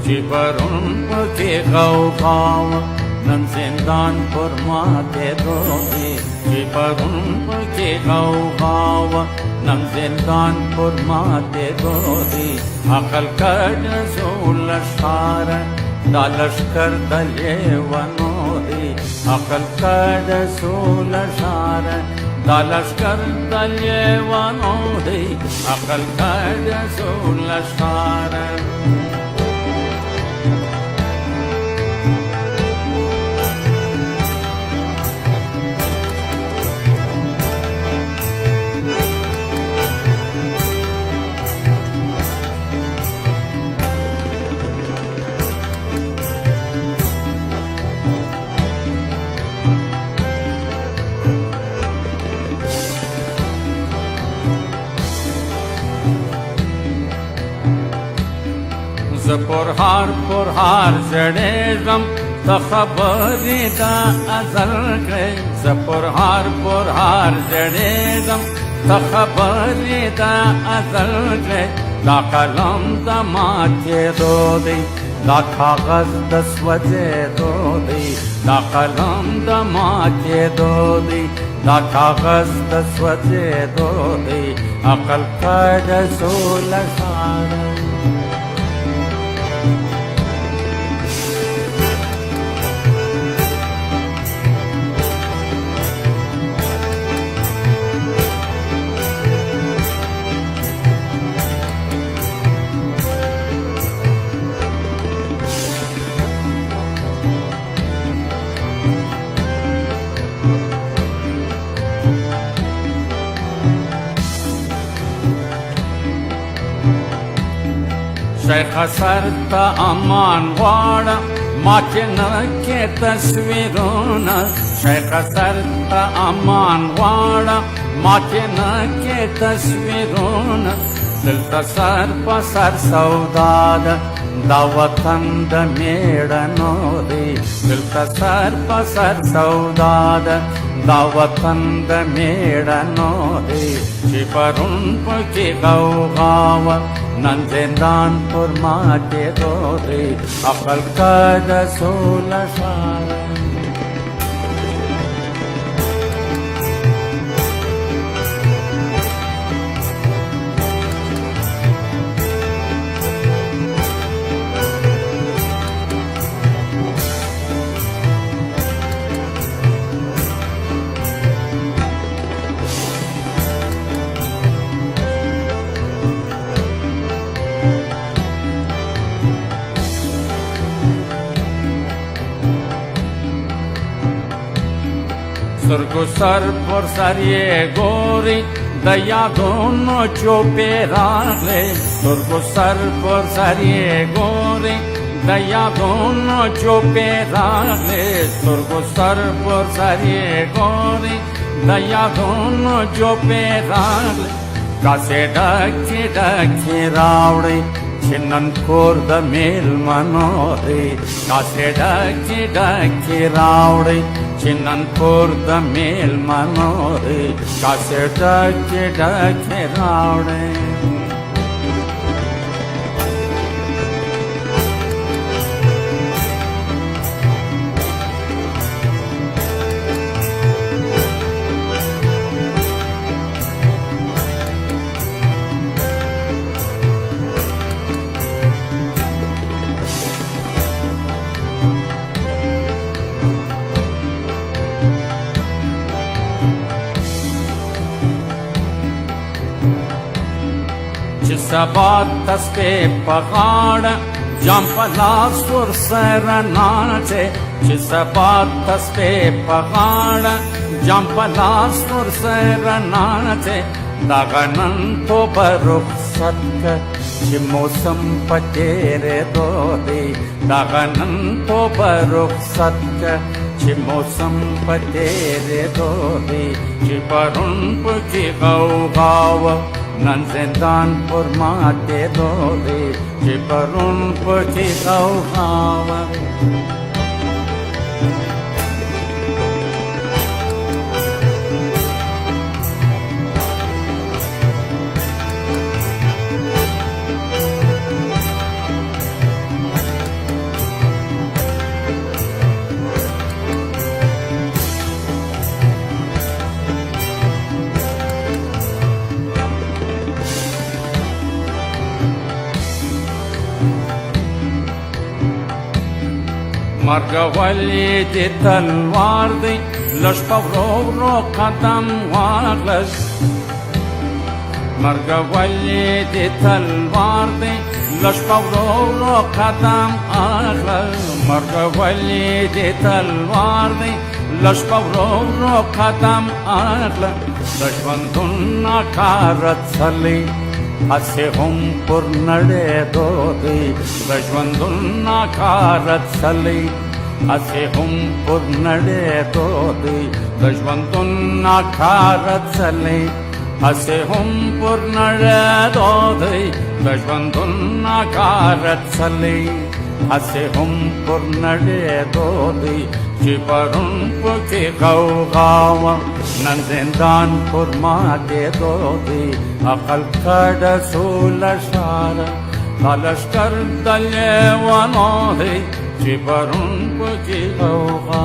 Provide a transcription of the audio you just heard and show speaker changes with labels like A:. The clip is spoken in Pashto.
A: چې پرون پکې غوغاو نن زندان پر ماته دوی چې پرون پکې غوغاو نن زندان پر ماته دوی عقل کړ زول شار دا لشکر د لیوانو دی عقل کړ زول شار دا لشکر د لیوانو دی عقل کړ زول شار پرهار جړېږم ته خبرې دا ازل کړې زه پرهار جړېږم ته خبرې دا ازل کړې دا قلم د ماتېدو دی دا کاغذ د سوځېدو دی دا قلم د ماتېدو دی دا کاغذ د سوځېدو دی عقل کړ سوله شاره شیخ سر ته امان غواړه ما چې نه کې تصویرونه شیخ سر ته امان غواړه ما چې نه کې تصویرونه دلته سر په سر سودا ده دا وطن د میړنو دی دلته سر په سر سودا ده دا وطن د میړنو دی چې پرون پکې غوغاوه نن زندان پر ماتېدو دی عقل کړ سوله شاره سترګو سر پر سر یې ګوري د یادونو چوپې راغلې سترګو سر پر سر یې ګوري د یادونو چوپې راغلې سترګو سر پر سر یې ګوري د یادونو چوپې راغلې کاسې ډکې ډکې راوړې چې نن کور د میلمنو دی کاسې ډکې ډکې راوړې چې نن کور د میلمنو دی کاسې ډکې ډکې راوړې چې سبا تسپې په غاړه جام په لاس ورسره ناڅې چې سبا تسپې په غاړه جام په لاس ورسره ناڅې دغه نن توبه رخصت که چې موسم په تېرېدو دی دغه نن توبه رخصت که چې موسم په تېرېدو دی چې پرون پکې غوغاوه نن زندان پر ماتېدو دی چې پرون پکې غوغاوه مرگ ولی تلوار دی لش پورو رو قدم واغلش مرگ ولی تلوار دی لش پورو رو قدم اغلش مرگ ولی تلوار دی لش پورو رو قدم اغلش دشمن ناکارت سلی هسه هم پر نڑے دو دی دشمن ناکارت سلی هسه هم پر نڑے دو دی دشمن ناکارت سلی هسه هم پر نڑے دو دی دشمن ناکارت سلی هسه هم پر نڑے دو دی چی پرون پکی غوغاوا نن زندان پر ماتے دو دی عقل کڑ سول شارا خالش کر دلیوانو دی چی پرون پکی غوغاوا